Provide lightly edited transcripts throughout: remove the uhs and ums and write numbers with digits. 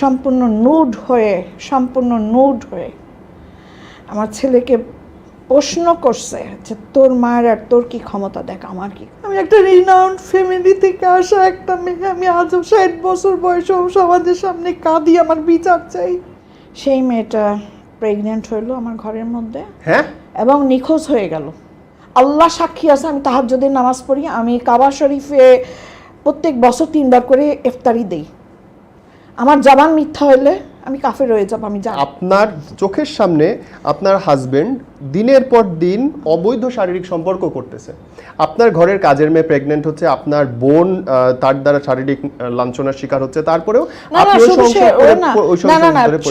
সম্পূর্ণ নুড হয়ে আমার ছেলেকে প্রশ্ন করছে যে তোর মায়ের আর তোর কি ক্ষমতা, দেখ আমার কি। আমি একটা রিনাউন্ড ফ্যামিলি থেকে আসা একটা মেয়ে, আমি আজও 60 বছর বয়সে সমাজের সামনে কাঁদি, আমার বিচার চাই। সেই মেয়েটা প্রেগনেন্ট হইলো আমার ঘরের মধ্যে, হ্যাঁ, এবং নিখোঁজ হয়ে গেল। আল্লাহ সাক্ষী আছে, আমি তাহাজ্জুদের নামাজ পড়ি, আমি কাবা শরীফে প্রত্যেক বছর 3 বার করে ইফতারি দেই। আমার জবান মিথ্যা হইলে আমি কাফের হয়ে যাব, আমি জানি। আপনার চোখের সামনে আপনার হাজবেন্ড দিনের পর দিন অবৈধ শারীরিক সম্পর্ক করতেছে, আপনার ঘরের কাজের মেয়ে প্রেগনেন্ট হচ্ছে, আপনার বোন তার দ্বারা শারীরিক লাঞ্ছনার শিকার হচ্ছে, তারপরেও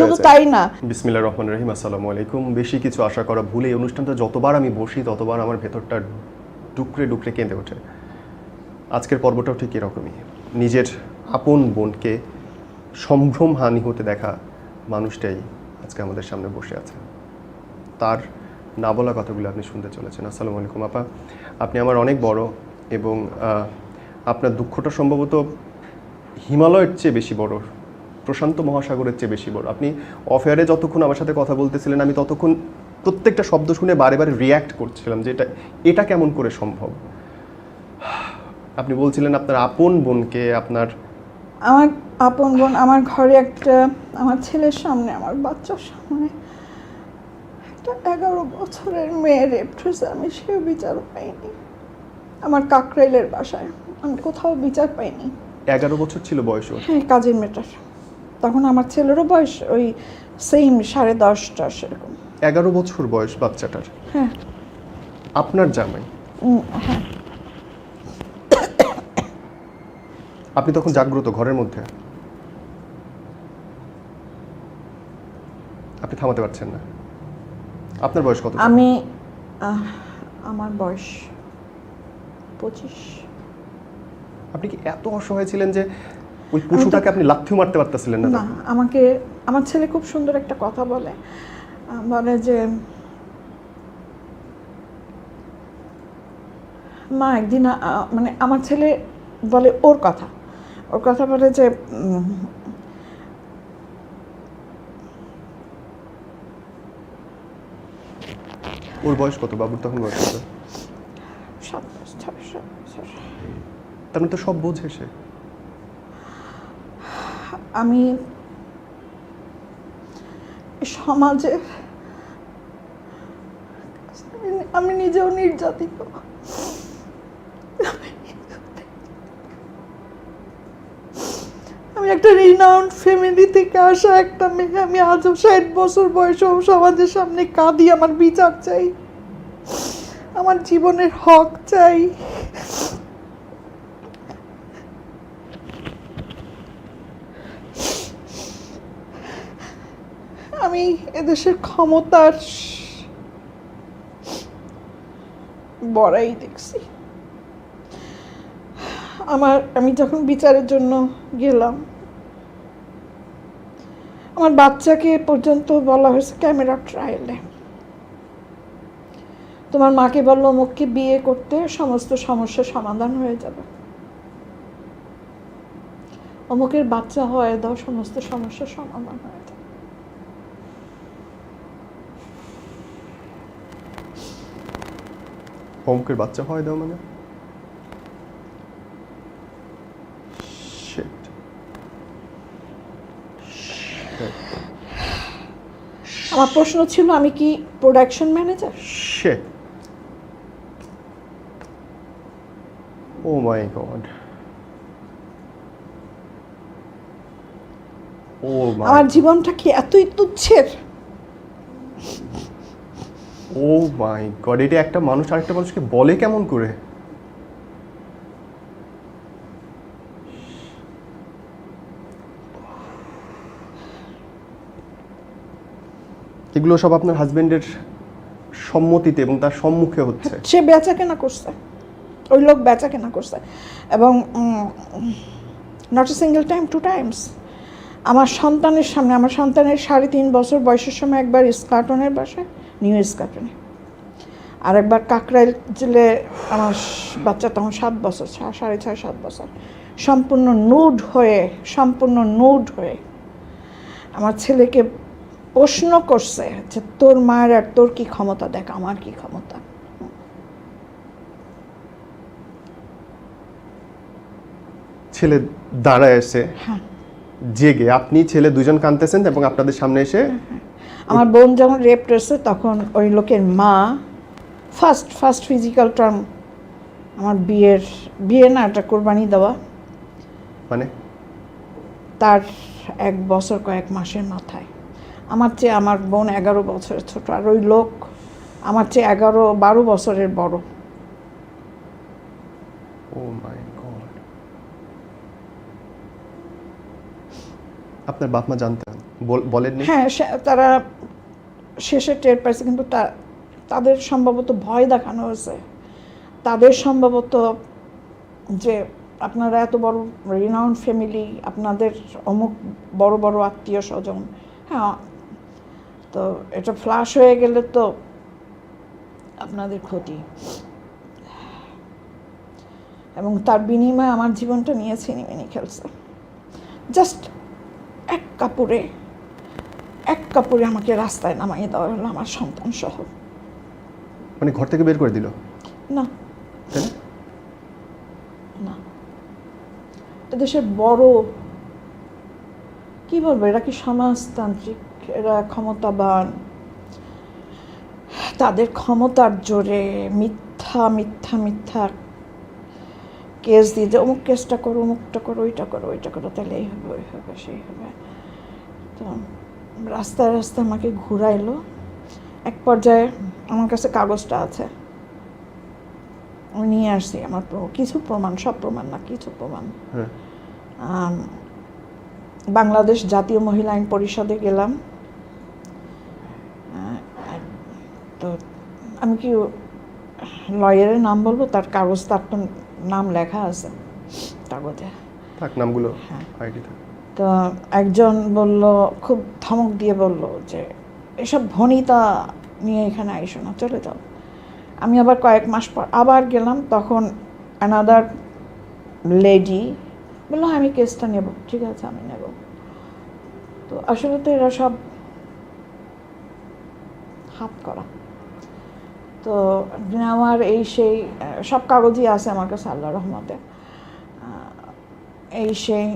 শুধু তাই না। বিসমিল্লাহির রহমানির রহিম। আসসালামু আলাইকুম। বেশি কিছু আশা করা ভুলে এই অনুষ্ঠানটা যতবার আমি বসি ততবার আমার ভেতরটা ডুকরে ডুকরে কেঁদে ওঠে। আজকের পর্বটাও ঠিক এরকমই। নিজের আপন বোনকে সম্ভ্রম হানি হতে দেখা মানুষটাই আজকে আমাদের সামনে বসে আছে। তার না বলা কথাগুলো আপনি শুনতে চলেছেন। আসসালামু আলাইকুম আপা, আপনি আমার অনেক বড়, এবং আপনার দুঃখটা সম্ভবত হিমালয়ের চেয়ে বেশি বড়, প্রশান্ত মহাসাগরের চেয়ে বেশি বড়। আপনি অফেয়ারে যতক্ষণ আমার সাথে কথা বলতেছিলেন, আমি ততক্ষণ প্রত্যেকটা শব্দ শুনে বারে বারে রিয়্যাক্ট করছিলাম যে এটা কেমন করে সম্ভব। আপনি বলছিলেন আপনার আপন বোনকে, আমার আপন বোন আমার ঘরে একটা, আমার ছেলের সামনে, আমার বাচ্চার সামনে একটা 11 বছরের মেয়ে রেপ হয়েছে, আমি সেও বিচার পাইনি। আমার কাকরাইলের বাসায়, আমি কোথাও বিচার পাইনি। 11 বছর ছিল বয়স? হ্যাঁ, কাজের মেয়েটার। তখন আমার ছেলেরও বয়স ওই সেম 10.5 সেরকম। 11 বছর বয়স বাচ্চাটার? হ্যাঁ। আপনার জামাই? হ্যাঁ। আপনি তখন জাগ্রত ঘরের মধ্যে? আপনি থামাতে পারছেন না? আপনার বয়স কত? আমার বয়স 25। আপনি কি এত অসহায় ছিলেন যে ওই পশুটাকে আপনি লাথিও মারতে পারতেছিলেন না? না, আমার ছেলে খুব সুন্দর একটা কথা বলে যে মা একদিন, মানে আমার ছেলে বলে ওর কথা বলে যে ওর বয়স কত? বাবুর তখন বয়স কত? 7 বছর। তার মানে তো সব বোঝে সে। আমি সমাজে, আমি নিজেও নির্যাতিত। আমি একটা রিনাউন্ড ফ্যামিলি থেকে আসা একটা মেয়ে, আমি আজও 60 বছর বয়সে সমাজের সামনে কাঁদি, আমার বিচার চাই, আমার জীবনের হক চাই। আমি এদেশের ক্ষমতার বড়াই দেখছি। আমি যখন বিচারের জন্য গেলাম, আমার বাচ্চাকে পর্যন্ত বলা হয়েছে ক্যামেরা ট্রায়ালে, তোমার মাকে বললো অমুককে বিয়ে করতে, সমস্ত সমস্যার সমাধান হয়ে যাবে, অমুকের বাচ্চা হয়ে দাও, সমস্ত সমস্যার সমাধান হয়ে যাবে। অমুকের বাচ্চা হয় দাও মানে? আমার প্রশ্ন ছিল, আমি কি প্রোডাকশন ম্যানেজার? ও মাই গড। আমার জীবনটা কি এতই তুচ্ছের? ও মাই গড, এটা একটা মানুষ আরেকটা মানুষকে বলে কেমন করে? এগুলো সব আপনার হাজবেন্ডের সম্মতিতে এবং তার সম্মুখে হচ্ছে? সে বেচা কেনা করছে, ওই লোক বেচা কেনা করছে, এবং not a single time, 2 Times. আমার সন্তানের সামনে, আমার সন্তানের 3.5 বছর বয়সের সময় একবার ইস্কাটনের বাসায়, নিউ ইস্কাটনে, আর একবার কাকরাইল জেলে, আমার বাচ্চা তখন 7 বছর, 6.5-7 বছর, সম্পূর্ণ নুড হয়ে আমার ছেলেকে প্রশ্ন করছে যে তোর মায়ের আর তোর কি ক্ষমতা, দেখ আমার কি ক্ষমতা। ছেলে দাঁড়ায় এসে হ্যাঁ, জেগে, আপনি ছেলে দুজন কাঁদতেছেন এবং আপনাদের সামনে এসে আমার বোন যখন রেপ করেছে তখন ওই লোকের মা ফার্স্ট ফিজিক্যাল টার্ম আমার বিয়ে না, একটা কোরবানি দেওয়া, মানে তার 1 বছর কয়েক মাসের মাথায়। আমার চেয়ে আমার বোন 11 বছরের ছোট, আর ওই লোক আমার চেয়ে 11-12 বছরের বড়। ও মাই গড। আপনার বাপ মা জানতেন, বলেননি? হ্যাঁ, তারা শেষে টের পাইছে, কিন্তু তাদের সম্ভবত ভয় দেখানো হয়েছে। তাদের সম্ভবত যে আপনারা এত বড় রিনাউন্ড ফ্যামিলি, আপনাদের অমুক বড় বড় আত্মীয় স্বজন, হ্যাঁ, তো এটা ফ্লাশ হয়ে গেলে তো আপনাদের ক্ষতি। এবং তার বিনিময়ে আমার জীবনটা নিয়ে ছিনিমিনি খেলছে। জাস্ট এক কাপড়ে আমাকে রাস্তায় নামাই দেওয়া হলো, আমার সন্তান সহ। মানে ঘর থেকে বের করে দিল? না, তাই না? না, দেশের বড়, কি বলবো, এরা কি সমাজতান্ত্রিক, এরা ক্ষমতাবান, তাদের ক্ষমতার জোরে মিথ্যা মিথ্যা মিথ্যা কেস দিয়ে যে অমুক কেসটা করো, অমুকটা করো, ওইটা করো, ওইটা করো, তাহলে এই হবে, ওই হবে, সেই হবে। তো রাস্তায় রাস্তায় আমাকে ঘুরাইলো। এক পর্যায়ে আমার কাছে কাগজটা আছে, আমি নিয়ে আসছি আমার কিছু প্রমাণ, সব প্রমাণ না, কিছু প্রমাণ। হ্যাঁ। বাংলাদেশ জাতীয় মহিলা আইন পরিষদে গেলাম। তো আমি কি লয়ারের নাম বলবো? তার কাগজ, তার তো নাম লেখা আছে কাগজে। থাক, নামগুলো হ্যাঁ। আইডি থাক। তো একজন বলল, খুব ধমক দিয়ে বলল যে এসব ভনিতা নিয়ে এখানে আইসো না, চলে যাও। আমি আবার কয়েক মাস পর আবার গেলাম, তখন অ্যানাদার লেডি বললো আমি কেসটা নেব। ঠিক আছে, আমি নেব। তো আসলে তো এরা সব হাত করা। তো নেওয়ার এই সেই সব কাগজই আছে আমার কাছে, আল্লাহ রহমতে। এই সেই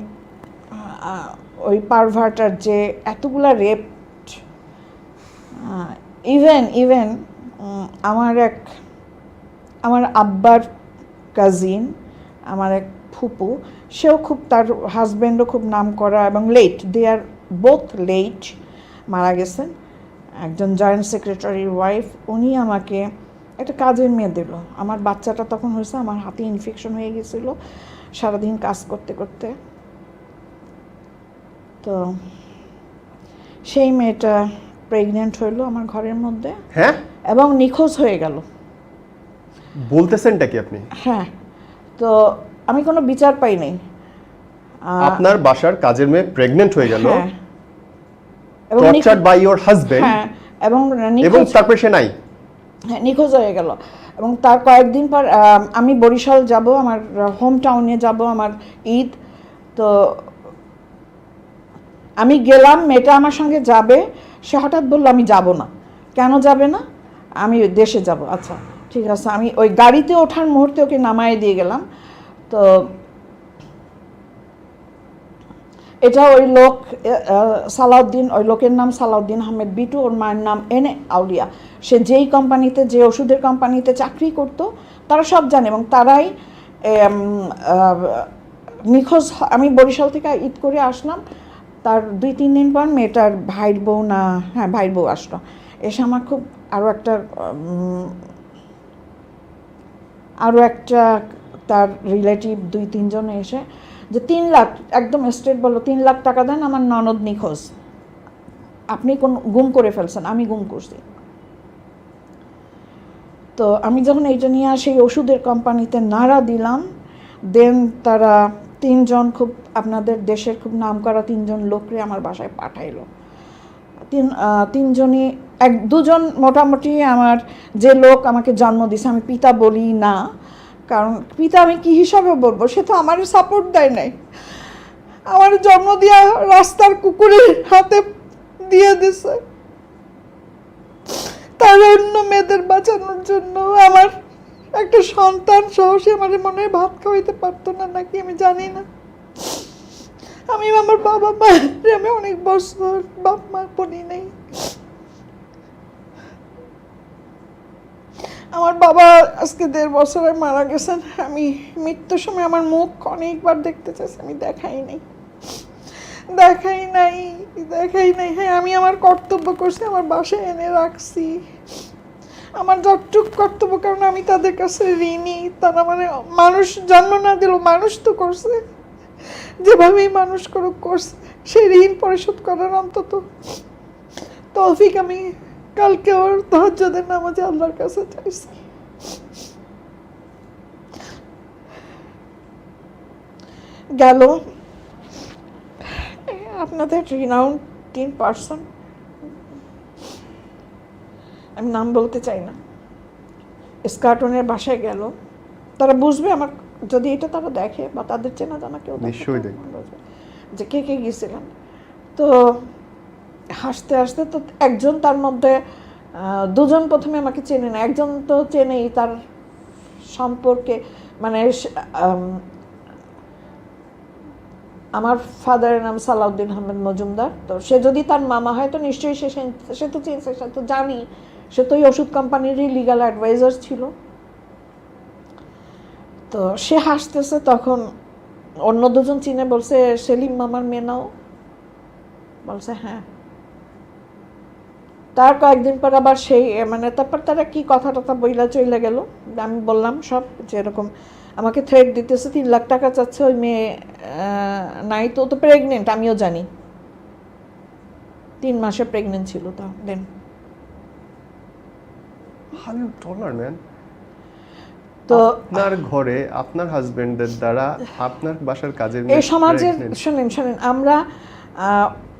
ওই পারভার্টার যে এতগুলা রেপ, ইভেন আমার আব্বার কাজিন, আমার এক ফুপু, সেও খুব, তার হাজব্যান্ডও খুব নাম করা এবং লেট, দে আর বোথ লেট, মারা গেছেন। একজন জয়েন্ট সেক্রেটারির ওয়াইফ, উনি আমাকে একটা কাজের মেয়ে দিল। আমার বাচ্চাটা তখন হয়েছে, আমার হাতে ইনফেকশন হয়ে গেছিলো সারাদিন কাজ করতে করতে। তো সেই মেয়েটা প্রেগনেন্ট হইলো আমার ঘরের মধ্যে, হ্যাঁ, এবং নিখোঁজ হয়ে গেল। বলতেছেনটা কি আপনি? হ্যাঁ, তো আমি কোনো বিচার পাই নাই। আপনার বাসার কাজের মেয়ে প্রেগন্যান্ট হয়ে গেল, হ্যাঁ, এবং টর্চারড বাই ইওর হাজবেন্ড, হ্যাঁ, এবং এবং তারপরে সে নাই। হ্যাঁ, নিখোঁজ হয়ে গেল। এবং তার কয়েকদিন পর আমি বরিশাল যাব, আমার হোম টাউনে যাব, আমার ঈদ। তো আমি গেলাম, মেয়েটা আমার সঙ্গে যাবে, সে হঠাৎ বললো আমি যাব না। কেন যাবে না? আমি দেশে যাব। আচ্ছা ঠিক আছে, আমি ওই গাড়িতে ওঠার মুহূর্তে ওকে নামায় দিয়ে গেলাম। তো এটা ওই লোক সালাউদ্দিন, ওই লোকের নাম সালাউদ্দিন আহমেদ বিটু, ওর মায়ের নাম এনে আউলিয়া। সে যেই কোম্পানিতে, যে ওষুধের কোম্পানিতে চাকরি করত, তারা সব জানে, এবং তারাই নিখোঁজ। আমি বরিশাল থেকে ঈদ করে আসলাম, তার 2-3 দিন পর মেয়েটার ভাইয়ের বউ, না হ্যাঁ ভাইয়ের বউ আসলো, এসে আমার খুব আরও একটা তার রিলেটিভ 2-3 জন এসে যে 3 লাখ, একদম স্ট্রেট বললো 3 লাখ টাকা দেন, আমার ননদ নিখোঁজ, আপনি কোন গুম করে ফেলছেন। আমি গুম করছি। তো আমি যখন এইটা নিয়ে সেই ওষুধের কোম্পানিতে নাড়া দিলাম, দেন তারা 3 জন, খুব আপনাদের দেশের খুব নাম করা 3 জন লোকরে আমার বাসায় পাঠাইলো। 3 জনই, 1-2 জন মোটামুটি আমার, যে লোক আমাকে জন্ম দিয়েছে, আমি পিতা বলি না, কারণ পিতা আমি কি হিসাবে বলবো, সে তো আমার সাপোর্ট দেয় নাই। আমার জন্ম দিয়া রাস্তার কুকুরের হাতে দিয়ে দিছে। তার অন্য মেয়েদের বাঁচানোর জন্য আমার একটা সন্তান সহ সে আমার মনে হয় ভাত খাওয়াইতে পারতো না নাকি আমি জানি না। আমি আমার বাবা মা আমি অনেক বছর বাপ মা বলি নেই। আমার বাবা আজকে 1.5 বছরে মারা গেছেন। আমি মৃত্যুর সময় আমার মুখ অনেকবার দেখতে চাইছি, আমি দেখাই নাই। হ্যাঁ, আমি আমার কর্তব্য করছি, আমার বাসায় এনে রাখছি। আমার যতটুক কর্তব্য, কারণ আমি তাদের কাছে ঋণী। তারা মানে মানুষ জন্ম না দিল, মানুষ তো করছে, যেভাবেই মানুষ করছে, সেই ঋণ পরিশোধ করার অন্তত তৌফিক আমি কালকে ওর তাহাজ্জুদের নামাজে আল্লাহর কাছে চাইছি। গেল আপনাদের রিনাউন্ড 3 পার্সন, আমি নাম বলতে চাই না, স্কার্টনের বাসায় গেল। তারা বুঝবে আমার, যদি এটা তারা দেখে বা তাদের চেনা জানা কেউ নিশ্চয়ই দেখবে যে কে কে গিয়েছিলেন। তো হাসতে হাসতে তো একজন, তার মধ্যে 2জন প্রথমে আমাকে চেনে না, একজন তো চেনেই, তার সম্পর্কে মানে আমার ফাদারের নাম সালাউদ্দিন আহমেদ মজুমদার। তো সে যদি তার মামা হয় তো নিশ্চয়ই সে তো চিনছে, সে তো জানি, সে তো ওই ওষুধ কোম্পানিরই লিগাল অ্যাডভাইজার ছিল। তো সে হাসতেছে, তখন অন্য 2জন চিনে বলছে, সেলিম মামার মেয়ে নাও? বলছে হ্যাঁ। তার কয়েকদিন পর আবার সেই মানে তারপর তারা কি কথা টথা বইলা চলে গেল। আমি বললাম সব, যে এরকম আমাকে থ্রেট দিতেছে, 3 লাখ টাকা চাচ্ছে, ওই মেয়ে নাই, তো তো প্রেগনেন্ট, আমিও জানি, 3 মাসে প্রেগনেন্ট ছিল। তো then how you taller man? তো আপনার ঘরে আপনার হাজবেন্ডের দ্বারা আপনার বাসার কাজের এই সমাজের, শোনেন আমরা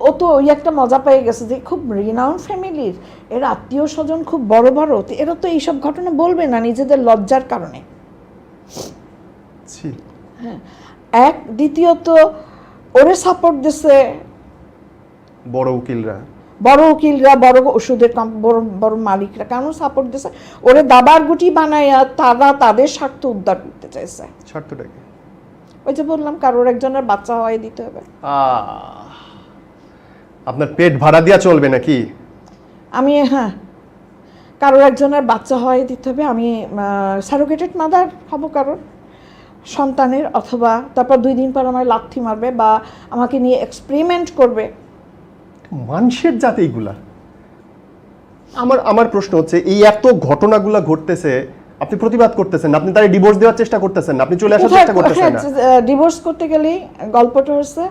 ও তো ওই একটা মজা পেয়ে গেছে যে খুব রিনাউন্ড ফ্যামিলির, এর আত্মীয় স্বজন খুব বড় বড়, এরা তো এইসব ঘটনা বলবে না নিজেদের লজ্জার কারণে। হ্যাঁ, দ্বিতীয়ত ওরে সাপোর্ট দিছে বড় উকিলরা, বড় ওষুধের বড় মালিকরা। কেন সাপোর্ট দিছে? ওরে দাবার গুটি বানাইয়া তারা তাদের স্বার্থ উদ্ধার করতে চাইছে। স্বার্থটা কি? ওই যে বললাম, কারোর একজনের বাচ্চা হওয়াই দিতে হবে। আপনার পেট ভাড়া দিয়া চলবে নাকি? আমি হ্যাঁ, কারোর একজনের বাচ্চা হওয়াই দিতে হবে। আমি সারোগেটেড মাদার হব কারোর সন্তানের, অথবা তারপর 2 দিন পর আমার লাথি মারবে বা আমাকে নিয়ে এক্সপেরিমেন্ট করবে। মানুষের জাতি এইগুলা। আমার প্রশ্ন হচ্ছে, এই এত ঘটনাগুলা ঘটতেছে, আপনি প্রতিবাদ করতেছেন, আপনি তারে ডিভোর্স দেওয়ার চেষ্টা করতেছেন, আপনি চলে আসার চেষ্টা করতেছেন না। ডিভোর্স করতে গেলেই গল্পটা হচ্ছে,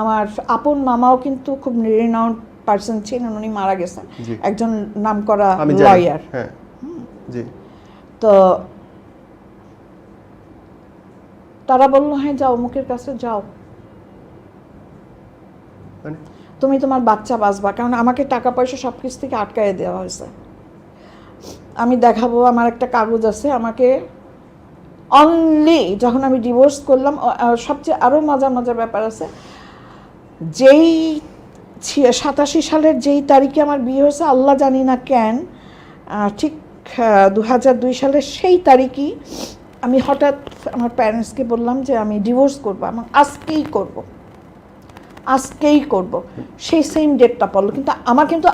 আমার আপন মামাও কিন্তু খুব রিনাউন্ড পার্সন ছিলেন, উনি মারা গেছেন, একজন নামকরা লয়ার। হ্যাঁ জি। তো তারা বললো হ্যাঁ যাও, অমুকের কাছে যাও, তুমি তোমার বাচ্চা বাঁচবা, কারণ আমাকে টাকা পয়সা সব কিছু থেকে আটকায় দেওয়া হয়েছে। আমি দেখাবো, আমার একটা কাগজ আছে, আমাকে অনলি যখন আমি ডিভোর্স করলাম, সবচেয়ে আরও মজার ব্যাপার আছে, যেই 87 সালের যেই তারিখে আমার বিয়ে হয়েছে, আল্লাহ জানি না কেন, ঠিক 2002 সালের সেই তারিখই আমি হঠাৎ আমার প্যারেন্টসকে বললাম যে আমি ডিভোর্স করবো, আমার আজকেই করব। সেই সেম ডেটটা পড়লো, কিন্তু আমার কিন্তু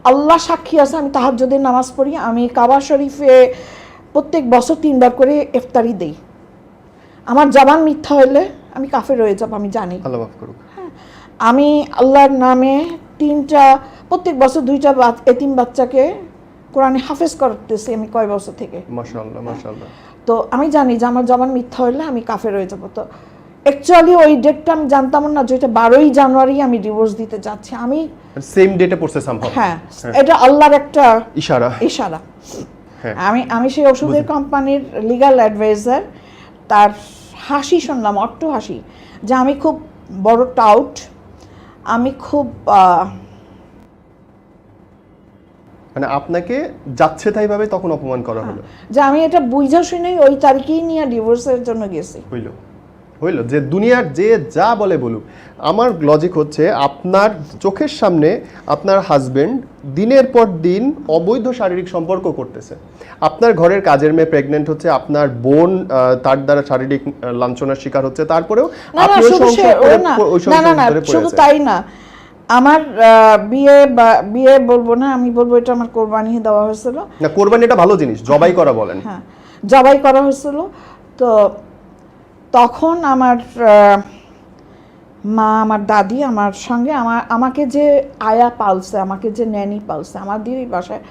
আল্লাহ সাক্ষী আছে, আমি তাহাজ্জুদের নামাজ পড়ি, আমি কাবা শরীফে প্রত্যেক বছর 3 বার করে ইফতারি দেই। আমার জবান মিথ্যা হইলে আমি কাফের হয়ে যাব, আমি জানি। আল্লাহ মাফ করুক। হ্যাঁ, আমি আল্লাহর নামে প্রত্যেক বছর 2টা এতিম বাচ্চাকে কোরআনে হাফেজ করতেছি আমি কয় বছর থেকে। মাশাআল্লাহ মাশাআল্লাহ। তো আমি জানি যে আমার জবান মিথ্যা হইলে আমি কাফের হয়ে যাব। তো অ্যাকচুয়ালি ওই ডেটটা আমি জানতাম না, যেটা 12ই জানুয়ারি আমি ডিভোর্স দিতে যাচ্ছি। আমি সেম ডেটে পড়ছে সামহাউ। হ্যাঁ, এটা আল্লাহর একটা ইশারা। হ্যাঁ, আমি সেই ওষুধের কোম্পানির লিগ্যাল অ্যাডভাইজার, তার হাসি শুনলাম, অট্ট হাসি, যে আমি খুব বড় টাউট, আমি খুব মানে আপনাকে যাচ্ছে তাই ভাবে তখন অপমান করা হলো, যে আমি এটা বুঝা শুনেই ওই তারিখেই নিয়ে ডিভোর্সের জন্য গেছি। হইল হইল যে দুনিয়ার যে যা বলে বলুক, আমার লজিক হচ্ছে আপনার চোখের সামনে আপনার হাজবেন্ড দিনের পর দিন অবৈধ শারীরিক সম্পর্ক করতেছে, আপনার ঘরের কাজের মেয়ে প্রেগনেন্ট হচ্ছে, আপনার বোন তার দ্বারা শারীরিক লাঞ্ছনার শিকার হচ্ছে, তারপরেও আপনি ওই সংসার ধরে শুধু পড়ে তাই না, আমার বিয়ে বলবো না, আমি বলবো এটা আমার কোরবানি দেওয়া হয়েছিল। না, কোরবানি এটা ভালো জিনিস, জবাই করা বলেন। হ্যাঁ, জবাই করা হয়েছিল। তো তখন আমার মা, আমার দাদি আমার সঙ্গে আমাকে যে আয়া পালছে, আমাকে যে ন্যানি পালছে, আমার দিদি বাসায়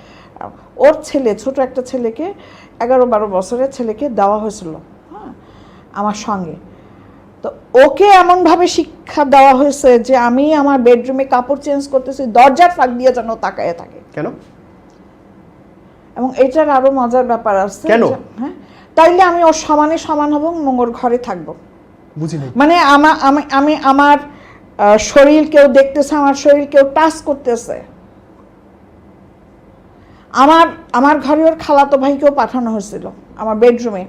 ওর ছেলে, ছোট একটা ছেলেকে 11-12 বছরের ছেলেকে দেওয়া হয়েছিল, হ্যাঁ, আমার সঙ্গে। তো ওকে এমনভাবে শিক্ষা দেওয়া হয়েছে যে আমি আমার বেডরুমে কাপড় চেঞ্জ করতেছি, দরজার ফাঁক দিয়ে যেন তাকায় থাকে। কেন? এবং এটার আরো মজার ব্যাপার আছে। কেন? হ্যাঁ, তাইলে আমি ওর সমানে সমান হব, ওর ঘরে থাকবো। বুঝি নাই। মানে আমি আমার শরীর কেউ দেখতেছে, আমার শরীর কেউ টাচ করতেছে। আমার ঘরে ওর খালাতো ভাইকেও পাঠানো হয়েছিল আমার বেডরুমে।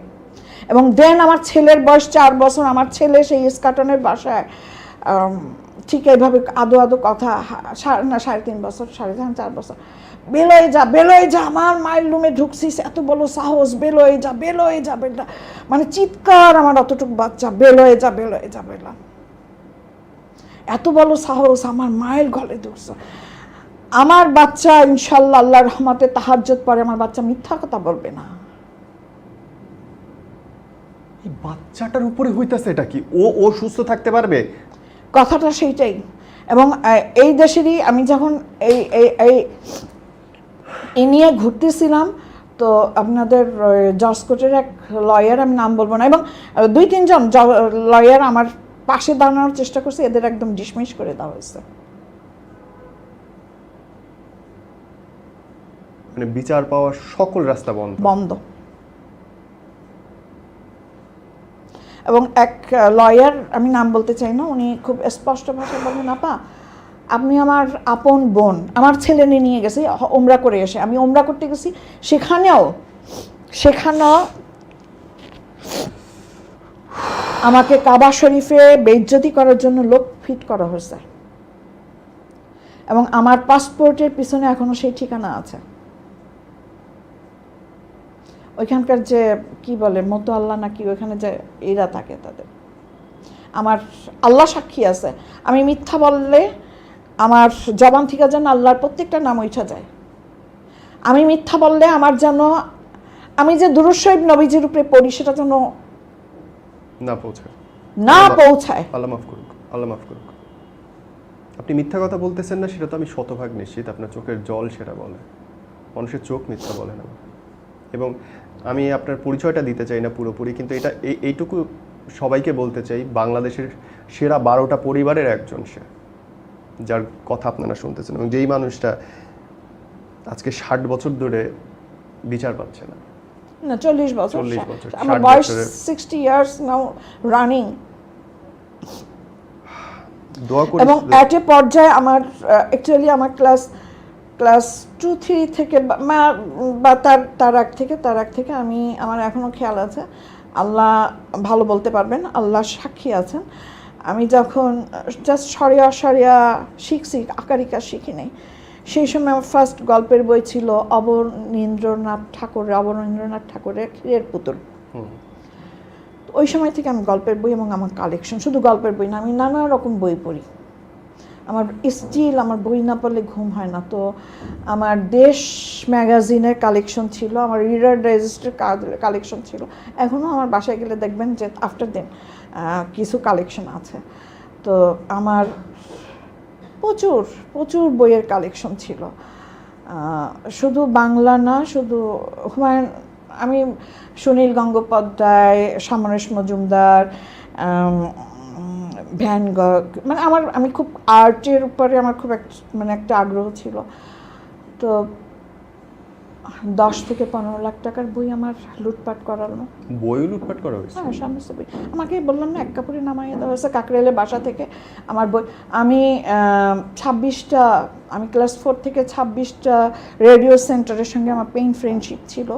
এবং দেন আমার ছেলের বয়স 4 বছর, আমার ছেলে সেই ইস্কাটনের বাসায় ঠিক এইভাবে আদো কথা, 3.5 বছর, 4 বছর, বেলোয় যা, আমার মায়ের রুমে ঢুকছিস, এত বড় সাহস, বেলোয় যা। মানে চিৎকার, আমার অতটুকু বাচ্চা, বেলোয় যা। এত বড় সাহস, আমার মায়ের ঘরে ঢুকছে। আমার বাচ্চা ইনশাল্লাহ আল্লাহর রহমতে তাহাজ্জুদ পড়ে, আমার বাচ্চা মিথ্যা কথা বলবে না। এই বাচ্চাটার উপরে হইতাছে এটা কি? ও সুস্থ থাকতে পারবে? কথাটা সেইটাই। এবং এই দেশেরই আমি যখন এই নিয়ে ঘুরতেছিলাম, তো আপনাদের জজ কোর্টের এক লয়ার, আমি নাম বলবো না, এবং 2-3 জন লয়ার আমার পাশে দাঁড়ানোর চেষ্টা করছে, এদের একদম ডিসমিস করে দেওয়া হয়েছে। মানে বিচার পাওয়ার সকল রাস্তা বন্ধ। এবং এক লয়ার, আমি নাম বলতে চাই না, উনি খুব স্পষ্ট ভাষায় বললেন, আপা আপনি আমার আপন বোন, আমার ছেলে নিয়ে গেছে ওমরা করে এসে, আমি ওমরা করতে গেছি, সেখানেও আমাকে কাবা শরীফে বেইজ্জতি করার জন্য লোক ফিট করা হয়েছে। এবং আমার পাসপোর্টের পিছনে এখনো সেই ঠিকানা আছে। ওইখানকার যে কি বলে মতো আল্লাহ নাকি, ওইখানে যে এরা থাকে, তাদের আমার আল্লাহ সাক্ষী আছে, আমি মিথ্যা বললে আমার জবান থেকে যেন আল্লাহর প্রত্যেকটা নাম উঠা যায়। আমি মিথ্যা বললে আমার যেন, আমি যে দুরূদ শরীফ নবীজির উপরে পড়ি, সেটা যেন না পৌঁছায়। আল্লাহ মাফ করুক। আপনি মিথ্যা কথা বলতেছেন না, সেটা তো আমি শতভাগ নিশ্চিত। আপনার চোখের জল সেটা বলে, মানুষের চোখ মিথ্যা বলে না। এবং আমি আপনার পরিচয়টা দিতে চাই না পুরোপুরি, কিন্তু এইটুকু সবাইকে বলতে চাই, বাংলাদেশের সেরা 12টা পরিবারের একজন সে, যার কথা আপনারা শুনতেছেন, এবং যেই মানুষটা আজকে 60 বছর ধরে বিচার পাচ্ছে না। 40 বছর, আমার 60 বয়স 60 ইয়ার্স নাও রানিং। দোয়া করি। এবং এট এ পর্যায়ে আমার অ্যাকচুয়ালি আমার ক্লাস 2-3 থেকে বা তার আগ থেকে আমি, আমার এখনো খেয়াল আছে, আল্লাহ ভালো বলতে পারবেন, আল্লাহ সাক্ষী আছেন, আমি যখন জাস্ট সরিয়া শিখছি, আকারিকা শিখি নাই, সেই সময় আমার ফার্স্ট গল্পের বই ছিল অবনীন্দ্রনাথ ঠাকুরের ক্ষীরের পুতুল। ওই সময় থেকে আমি গল্পের বই এবং আমার কালেকশন, শুধু গল্পের বই না, আমি নানা রকম বই পড়ি। আমার স্টিল আমার বই না পড়লে ঘুম হয় না। তো আমার দেশ ম্যাগাজিনের কালেকশন ছিল, আমার রিডার ডাইজেস্টের কালেকশন ছিল, এখনও আমার বাসায় গেলে দেখবেন যে আফটার দেন কিছু কালেকশন আছে। তো আমার প্রচুর বইয়ের কালেকশন ছিল, শুধু বাংলা না, শুধু হুমায়ুন, আমি সুনীল গঙ্গোপাধ্যায়, সমরেশ মজুমদার, ভ্যান গগ, মানে আমি খুব আর্টের উপরে আমার খুব একটা আগ্রহ ছিল। তো 10 থেকে 15 লাখ টাকার বই আমার লুটপাট করানো। বই লুটপাট করা হয়েছে? হ্যাঁ, সমস্ত বই আমাকে বললাম না, এক কাপড়ে নামাইয়ে দেওয়া হয়েছে কাকরাইলের বাসা থেকে আমার বই। আমি 26টা, আমি ক্লাস 4 থেকে 26টা রেডিও সেন্টারের সঙ্গে আমার পেইন ফ্রেন্ডশিপ ছিল।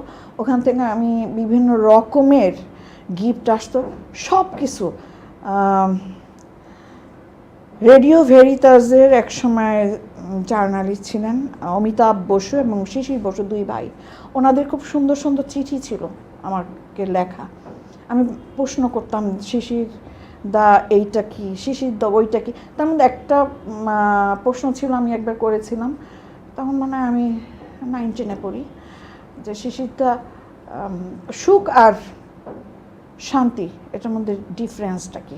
ওখান থেকে আমি বিভিন্ন রকমের গিফট আসতো, সব কিছু রেডিও ভেরিতাসের এক সময় জার্নালিস্ট ছিলেন অমিতাভ বসু এবং শিশির বসু, দুই ভাই। ওনাদের খুব সুন্দর সুন্দর চিঠি ছিল আমাকে লেখা। আমি প্রশ্ন করতাম, শিশির দা এইটা কি, শিশির দা ওইটা কি। তার মধ্যে একটা প্রশ্ন ছিল, আমি একবার করেছিলাম, তখন মানে আমি 9-10 পড়ি, যে শিশির দা সুখ আর শান্তি এটার মধ্যে ডিফারেন্সটা কি।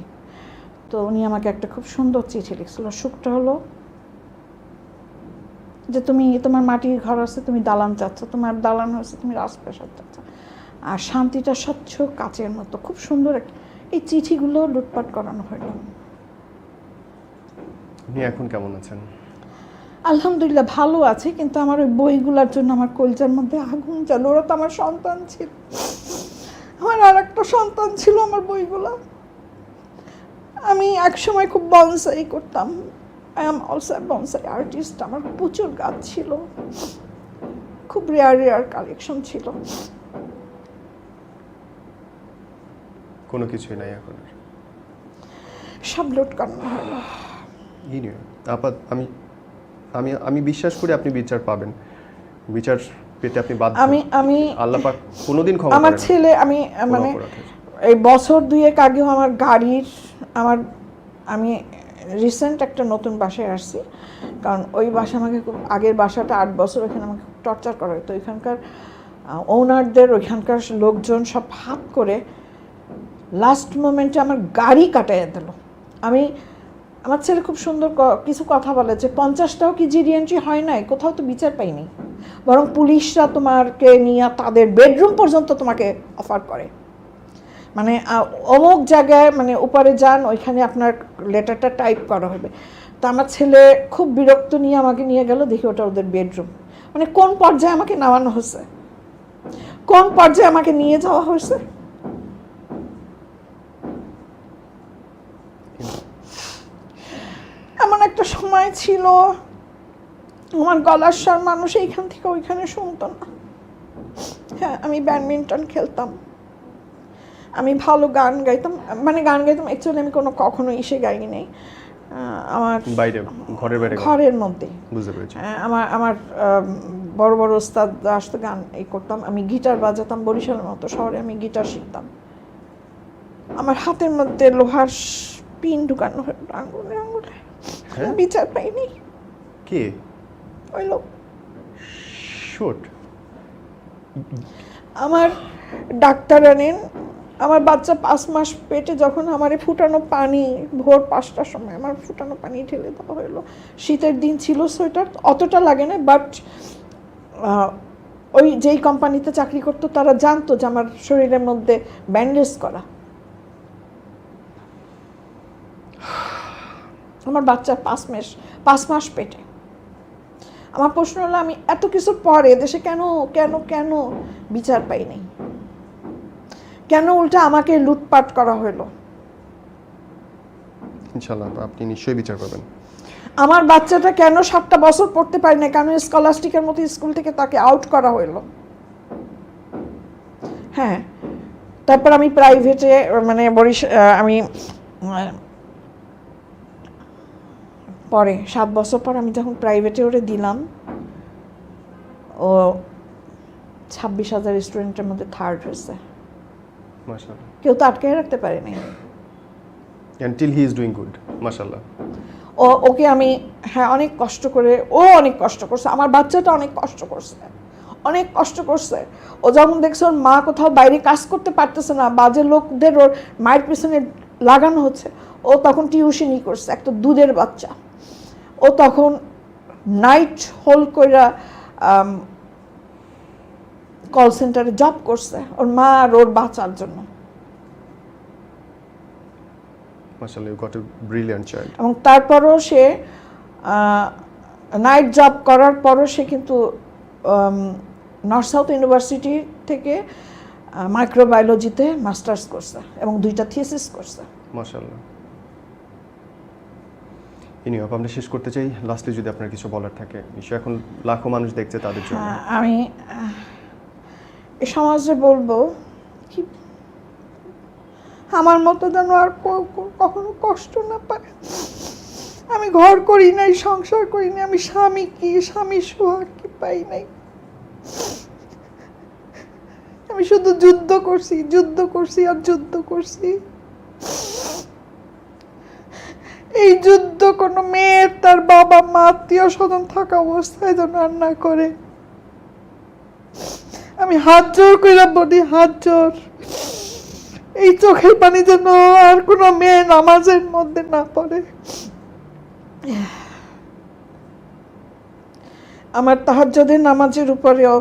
তো উনি আমাকে একটা খুব সুন্দর চিঠি লিখছিল। সুখটা হলো যে তুমি, তোমার মাটির ঘর আছে, তুমি দালান চাচ্ছ, তোমার দালান হচ্ছে তুমি রাজপ্রাসাদ চাচ্ছ। আর শান্তিটা স্বচ্ছ কাচের মতো, খুব সুন্দর। এই চিঠিগুলো লুটপাট করানো হলো। আপনি এখন কেমন আছেন? আলহামদুলিল্লাহ ভালো আছে, কিন্তু আমার ওই বইগুলোর জন্য আমার কলজার মধ্যে আগুন জ্বলে। ওরা তো আমার সন্তান ছিল, আমার আর একটা সন্তান ছিল আমার বইগুলো। আমি একসময় খুব বনসাই করতাম। I am also bonsai artist. আমার প্রচুর গাছ ছিল, খুব রেয়ার কালেকশন ছিল। কোনো কিছুই নাই এখন? সব লুট করানো হলো। আপাত আমি আমি আমি বিশ্বাস করি আপনি বিচার পাবেন। বিচার পেতে আপনি বাধ্য। আমি আল্লাহ পাক কোনোদিন ক্ষমা আমার করেন না ছেলে, আমি কোনো মানে অপরাধের। এই বছর দুয়েক আগেও আমার গাড়ির, আমি রিসেন্ট একটা নতুন বাসায় আসছি, কারণ ওই বাসা আমাকে খুব, আগের বাসাটা 8 বছর ওইখানে আমাকে খুব টর্চার করা হতো। ওইখানকার ওনারদের, ওইখানকার লোকজন সব হাত করে লাস্ট মোমেন্টে আমার গাড়ি কাটাইয়া দিল। আমার ছেলে খুব সুন্দর কিছু কথা বলে যে 50টাও কি জিডি এন্ট্রি হয় নাই, কোথাও তো বিচার পাইনি, বরং পুলিশরা তোমাকে নিয়ে তাদের বেডরুম পর্যন্ত তোমাকে অফার করে, মানে অমুক জায়গায় মানে উপরে যান, ওইখানে আপনার লেটারটা টাইপ করা হবে। তা আমার ছেলে খুব বিরক্ত নিয়ে আমাকে নিয়ে গেল, দেখি ওটা ওদের বেডরুম। মানে কোন পর্যায়ে আমাকে নামানো হয়েছে, কোন পর্যায়ে আমাকে নিয়ে যাওয়া হয়েছে। এমন একটা সময় ছিল আমার গলার স্বর মানুষ এইখান থেকে ওইখানে শুনতো না। হ্যাঁ, আমি ব্যাডমিন্টন খেলতাম, আমি ভালো গান গাইতাম, মানে গান গাইতাম অ্যাকচুয়ালি আমি কখনো এসে গাইনি নেই। আমার বাইরে, ঘরের বাইরে, ঘরের মধ্যে। বুঝতে পেরেছি। আমার বড় বড় ওস্তাদ আসতো, গান এই করতাম। আমি গিটার বাজাতাম, বরিশালের মতো শহরে আমি গিটার শিখতাম। আমার হাতের মধ্যে লোহার পিন ঢুকানো হয় আঙুলে আঙুলে, বিচার পাইনি। কে? ওই লোক। শুট। আমার ডাক্তার আনেন, আমার বাচ্চা 5 মাস পেটে, যখন আমার ফুটানো পানি, ভোর 5টার সময় আমার ফুটানো পানি ঢেলে দেওয়া হলো। শীতের দিন ছিল, সোয়েটার অতটা লাগে না, বাট ওই যেই কোম্পানিতে চাকরি করতো তারা জানতো যে আমার শরীরের মধ্যে ব্যান্ডেজ করা। আমার বাচ্চা 5 মাস পেটে। আমার প্রশ্ন হলো, আমি এত কিছুর পরে দেশে কেন কেন কেন বিচার পাইনি? কেন উল্টা আমাকে লুটপাট করা হলো? ইনশাআল্লাহ আপনি নিশ্চয়ই বিচার পাবেন। আমার বাচ্চাটা কেন 7টা বছর পড়তে পারি না? কেন স্কলাস্টিকের মতো স্কুল থেকে তাকে আউট করা হলো? হ্যাঁ, তারপর আমি প্রাইভেটে, মানে আমি পরে 7 বছর পর আমি যখন প্রাইভেটে ওরে দিলাম, ও 26,000 স্টুডেন্টের মধ্যে 3rd হয়েছে। মাশাআল্লাহ। কেউ তো আটকে রাখতে পারেনি। Until he is doing good, মাশাআল্লাহ। ওকে আমি, হ্যাঁ, অনেক কষ্ট করে, ও অনেক কষ্ট করছে, আমার বাচ্চাটা অনেক কষ্ট করছে, অনেক কষ্ট করছে। ও যখন দেখছে ওর মা কোথাও বাইরে কাজ করতে পারতেছে না, বাজে লোকদের ওর মায়ের পিছনে লাগানো হচ্ছে, ও তখন টিউশনি করছে। একটা দুধের বাচ্চা, ও তখন নাইট হোল্ড কইরা কল সেন্টারে জব করছে ওর মা আর ওর বাচ্চার জন্য। মাশাআল্লাহ, you got a brilliant child. এবং তারপরও সে নাইট জব করার পরও সে কিন্তু নর্থ সাউথ ইউনিভার্সিটি থেকে মাইক্রোবায়োলজিতে মাস্টার্স করছে এবং 2টা থিসিস করছে। মাশাআল্লাহ। ইনিও আমরা শেষ করতে চাই। লাস্টলি যদি আপনার কিছু বলার থাকে, নিশ্চয়ই এখন লাখো মানুষ দেখছে, তাদের জন্য। আমি এই সমাজে বলবো কি, আমার মতো যেন আর কখনো কষ্ট না পায়। আমি ঘর করি নাই, সংসার করি নাই, আমি স্বামী সোহাগ কি পাই নাই। আমি শুধু যুদ্ধ করছি আর যুদ্ধ করছি। এই যুদ্ধ কোনো মেয়ের তার বাবা মা আত্মীয় স্বজন থাকা অবস্থায় যেন আর না করে। আমি হাত জোর করে বলি, হাত জোর, এই চোখের পানি যেন আর কোনো মেয়ে নামাজের মধ্যে না পড়ে। আমার তাহাজ্জুদের নামাজের উপরেও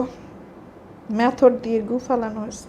মেথড দিয়ে গু ফালানো হয়েছে।